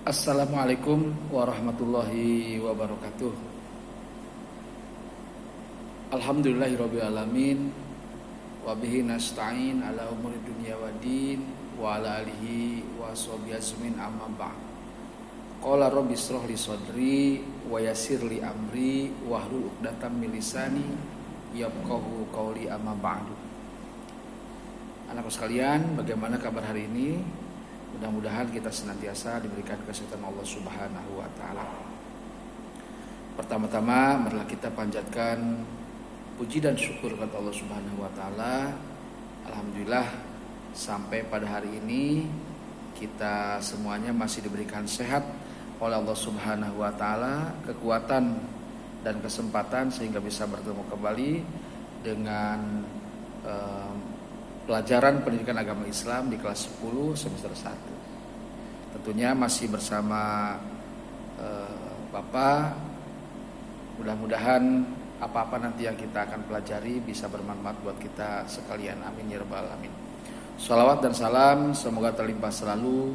Assalamualaikum warahmatullahi wabarakatuh. Alhamdulillahirabbil alamin wa bihi nasta'in ala umuri dunya waddin wa ala alihi wa sahbihi ajmain amma ba'd. Qala rabbi shrah li sadri wa yassir li amri wahlul 'uqdatam min lisani yafqahu qawli amma ba'du. Anakku sekalian, bagaimana kabar hari ini? Mudah-mudahan kita senantiasa diberikan kesehatan Allah Subhanahu wa taala. Pertama-tama marilah kita panjatkan puji dan syukur kepada Allah Subhanahu wa taala. Alhamdulillah sampai pada hari ini kita semuanya masih diberikan sehat oleh Allah Subhanahu wa taala, kekuatan dan kesempatan sehingga bisa bertemu kembali dengan pelajaran pendidikan agama Islam di kelas 10 semester 1. Tentunya masih bersama Bapak. Mudah-mudahan apa-apa nanti yang kita akan pelajari bisa bermanfaat buat kita sekalian. Amin ya rabbal alamin. Shalawat dan salam semoga terlimpah selalu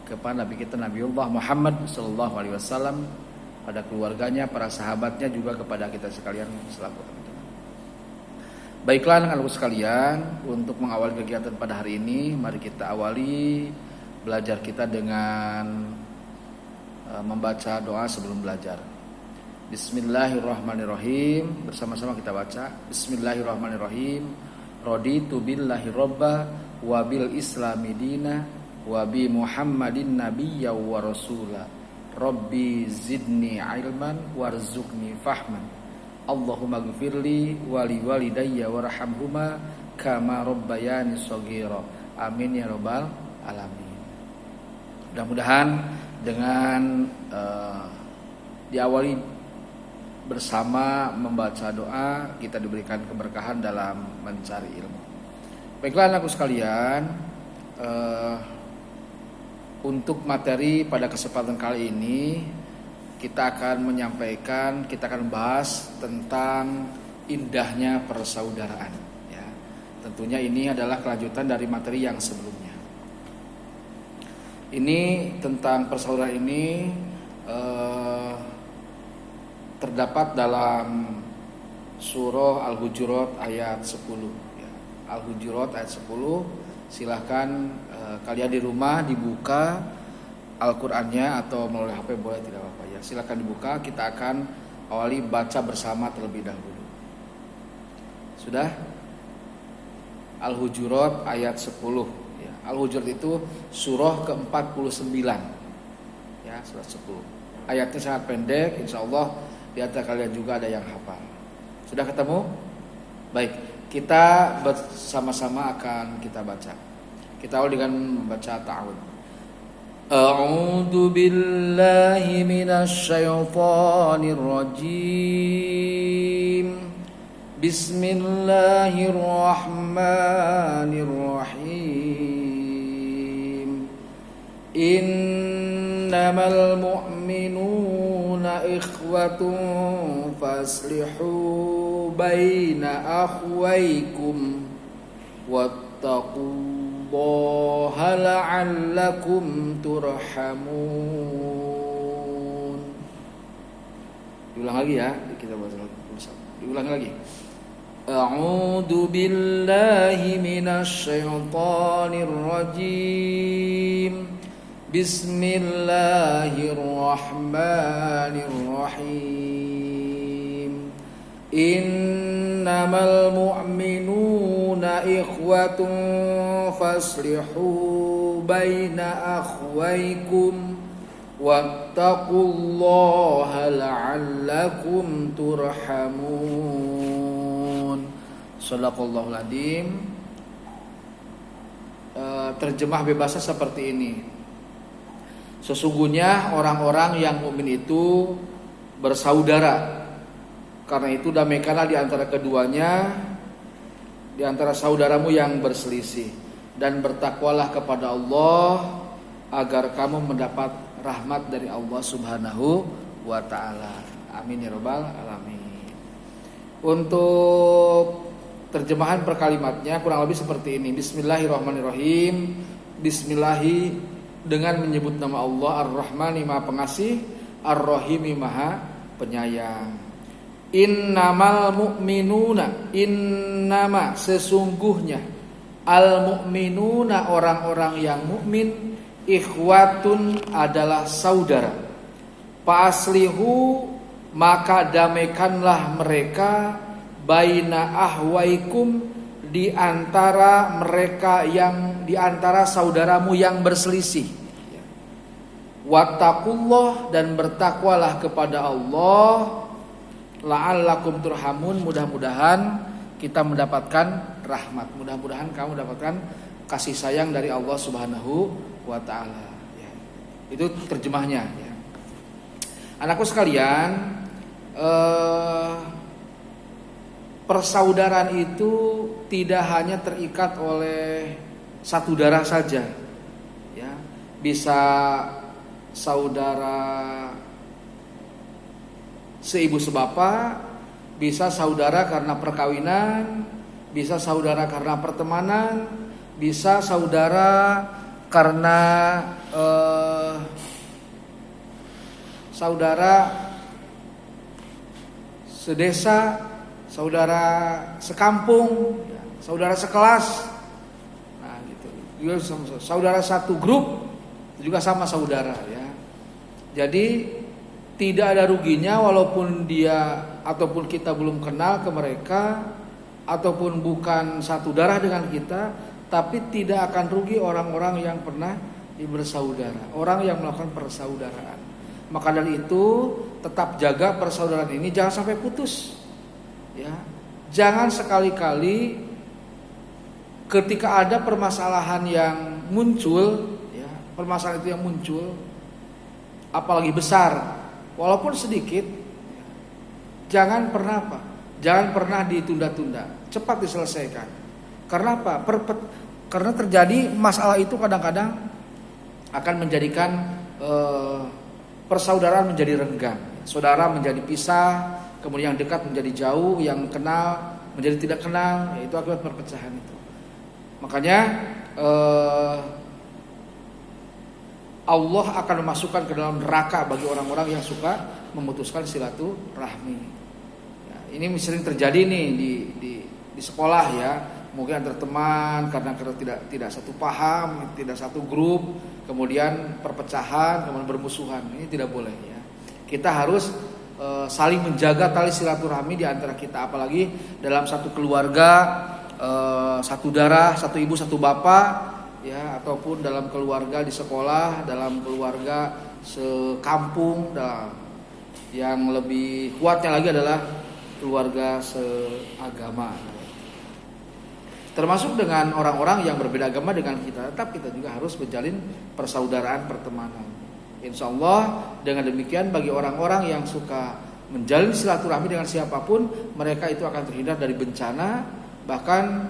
kepada Nabi kita Nabiullah Muhammad sallallahu alaihi wasallam, pada keluarganya, para sahabatnya, juga kepada kita sekalian selaku teman-teman. Baiklah anak-anakku sekalian, untuk mengawali kegiatan pada hari ini, mari kita awali belajar kita dengan membaca doa sebelum belajar. Bismillahirrahmanirrahim. Bersama-sama kita baca. Bismillahirrahmanirrahim. Raditu billahi robba wa bil islami dina wa bi Muhammadin nabiyya wa rasula. Rabbi zidni ilman warzuqni fahman. Allahumma gfirli wali walidayya warhamhuma kama rabbayani shaghira. Amin ya rabbal alamin. Mudah-mudahan dengan diawali bersama membaca doa kita diberikan keberkahan dalam mencari ilmu. Baiklah anakku sekalian, untuk materi pada kesempatan kali ini kita akan bahas tentang indahnya persaudaraan. Ya, tentunya ini adalah kelanjutan dari materi yang sebelumnya. Ini tentang persaudaraan ini terdapat dalam surah Al-Hujurat ayat 10. Ya, Al-Hujurat ayat 10. Silahkan kalian di rumah dibuka Al-Qur'annya atau melalui HP boleh, tidak apa-apa ya. Silakan dibuka, kita akan awali baca bersama terlebih dahulu. Sudah? Al-Hujurat ayat 10 ya. Al-Hujurat itu surah ke-49. Ya, surah 10. Ayatnya sangat pendek, insyaallah di antara kalian juga ada yang hafal. Sudah ketemu? Baik, kita bersama-sama akan kita baca. Kita awali dengan membaca ta'awudz. A'udzu billahi minasy syaithanir rajim. Bismillahirrahmanirrahim. Innamal mu'minuna ikhwatun faslihu baina akhwaykum wattaqullaha la'allakum turhamun. Diulang lagi ya, kita baca bersama. Diulang lagi. A'udzu billahi minasy syaithanir rajim. Bismillahirrahmanirrahim. Innamal mu'minuna ikhwatun faslihu baina akhwaykum wattaqullaha la'allakum turhamun. Shadaqallahul adzim. Terjemah bebasnya seperti ini. Sesungguhnya orang-orang yang mukmin itu bersaudara. Karena itu damaikanlah di antara keduanya, di antara saudaramu yang berselisih, dan bertakwalah kepada Allah agar kamu mendapat rahmat dari Allah Subhanahu wa taala. Amin ya rabbal alamin. Untuk terjemahan per kalimatnya kurang lebih seperti ini. Bismillahirrahmanirrahim. Bismillahi dengan menyebut nama Allah Ar-Rahmani Maha Pengasih, Ar-Rahimi Maha Penyayang. Innamal mu'minuna, innama sesungguhnya, al-mu'minuna orang-orang yang mukmin, ikhwatun adalah saudara. Fa'aslihu maka damaikanlah mereka, baina ahwaikum di antara mereka yang di antara saudaramu yang berselisih. Wattaqullah dan bertakwalah kepada Allah, la'allakum turhamun, mudah-mudahan kita mendapatkan rahmat, mudah-mudahan kamu mendapatkan kasih sayang dari Allah Subhanahu wa taala ya. Itu terjemahnya ya. Anakku sekalian, persaudaraan itu tidak hanya terikat oleh satu darah saja ya. Bisa saudara seibu sebapak, bisa saudara karena perkawinan, bisa saudara karena pertemanan, bisa saudara karena saudara sedesa, saudara sekampung, saudara sekelas. Nah, gitu. Saudara satu grup juga sama saudara ya. Jadi tidak ada ruginya walaupun dia ataupun kita belum kenal ke mereka ataupun bukan satu darah dengan kita, tapi tidak akan rugi orang-orang yang pernah bersaudara, orang yang melakukan persaudaraan. Maka dari itu tetap jaga persaudaraan ini, jangan sampai putus. Ya, jangan sekali-kali ketika ada permasalahan yang muncul, ya, permasalahan itu yang muncul, apalagi besar, walaupun sedikit, jangan pernah ditunda-tunda, cepat diselesaikan. Karena apa? Karena terjadi masalah itu kadang-kadang akan menjadikan persaudaraan menjadi renggang, saudara menjadi pisah, kemudian yang dekat menjadi jauh, yang kenal menjadi tidak kenal, yaitu akibat perpecahan itu. Makanya Allah akan memasukkan ke dalam neraka bagi orang-orang yang suka memutuskan silaturahmi. Ya, ini sering terjadi nih di sekolah ya, mungkin antar teman karena tidak satu paham, tidak satu grup, kemudian perpecahan, kemudian bermusuhan. Ini tidak boleh ya. Kita harus saling menjaga tali silaturahmi di antara kita, apalagi dalam satu keluarga, satu darah, satu ibu, satu bapak, ya, ataupun dalam keluarga di sekolah, dalam keluarga sekampung, yang lebih kuatnya lagi adalah keluarga seagama. Termasuk dengan orang-orang yang berbeda agama dengan kita, tetap kita juga harus menjalin persaudaraan, pertemanan. Insya Allah dengan demikian bagi orang-orang yang suka menjalin silaturahmi dengan siapapun, mereka itu akan terhindar dari bencana, bahkan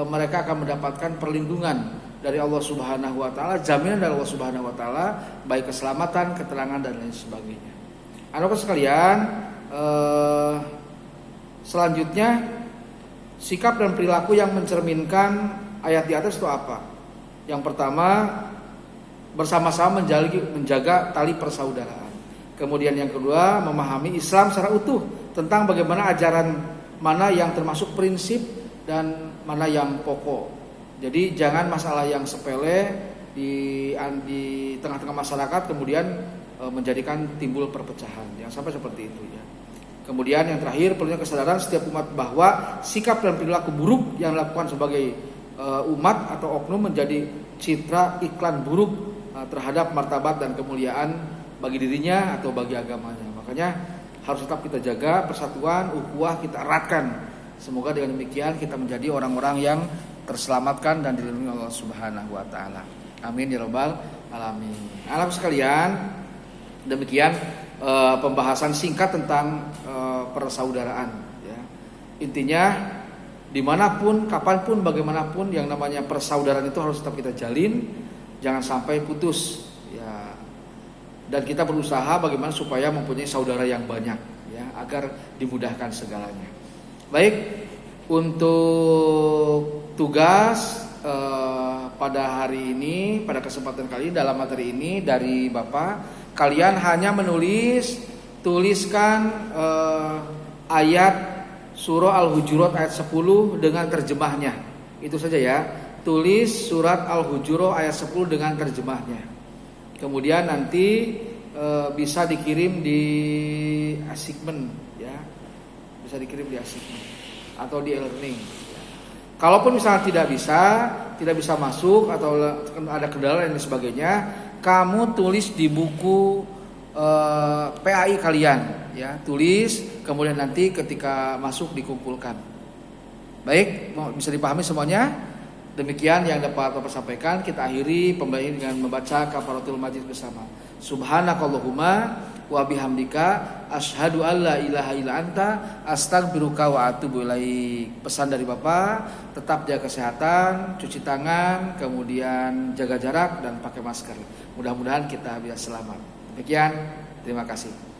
mereka akan mendapatkan perlindungan dari Allah Subhanahu wa taala, jaminan dari Allah Subhanahu wa taala, baik keselamatan, keterangan dan lain sebagainya. Anak-anak sekalian, selanjutnya sikap dan perilaku yang mencerminkan ayat di atas itu apa? Yang pertama, bersama-sama menjaga tali persaudaraan. Kemudian yang kedua, memahami Islam secara utuh tentang bagaimana ajaran mana yang termasuk prinsip dan mana yang pokok. Jadi jangan masalah yang sepele di tengah-tengah masyarakat kemudian menjadikan timbul perpecahan. Jangan sampai seperti itu ya. Kemudian yang terakhir, perlunya kesadaran setiap umat bahwa sikap dan perilaku buruk yang dilakukan sebagai umat atau oknum menjadi citra iklan buruk terhadap martabat dan kemuliaan bagi dirinya atau bagi agamanya. Makanya harus tetap kita jaga persatuan, ukhuwah kita eratkan. Semoga dengan demikian kita menjadi orang-orang yang terselamatkan dan dilindungi Allah Subhanahu wa taala. Amin ya rabbal alamin. Anak sekalian, demikian pembahasan singkat tentang persaudaraan ya. Intinya dimanapun, kapanpun, bagaimanapun yang namanya persaudaraan itu harus tetap kita jalin, jangan sampai putus ya. Dan kita berusaha bagaimana supaya mempunyai saudara yang banyak ya, agar dimudahkan segalanya. Baik, untuk tugas pada hari ini, pada kesempatan kali ini, dalam materi ini dari Bapak, kalian hanya tuliskan ayat surah Al-Hujurat ayat 10 dengan terjemahnya. Itu saja ya. Tulis surat Al-Hujurat ayat 10 dengan terjemahnya. Kemudian nanti bisa dikirim di assignment ya. Bisa dikirim di assignment atau di e-learning. Kalaupun misalnya tidak bisa masuk atau ada kendala dan sebagainya, kamu tulis di buku PAI kalian ya, tulis, kemudian nanti ketika masuk dikumpulkan. Baik, bisa dipahami semuanya? Demikian yang dapat Bapak sampaikan. Kita akhiri pembelajaran dengan membaca kafaratul majlis bersama. Subhanakallahumma wa bihamdika asyhadu alla ilaha illa anta astaghfiruka wa atubu ilaik. Pesan dari Bapak, tetap jaga kesehatan, cuci tangan, kemudian jaga jarak dan pakai masker. Mudah-mudahan kita bisa selamat. Demikian, terima kasih.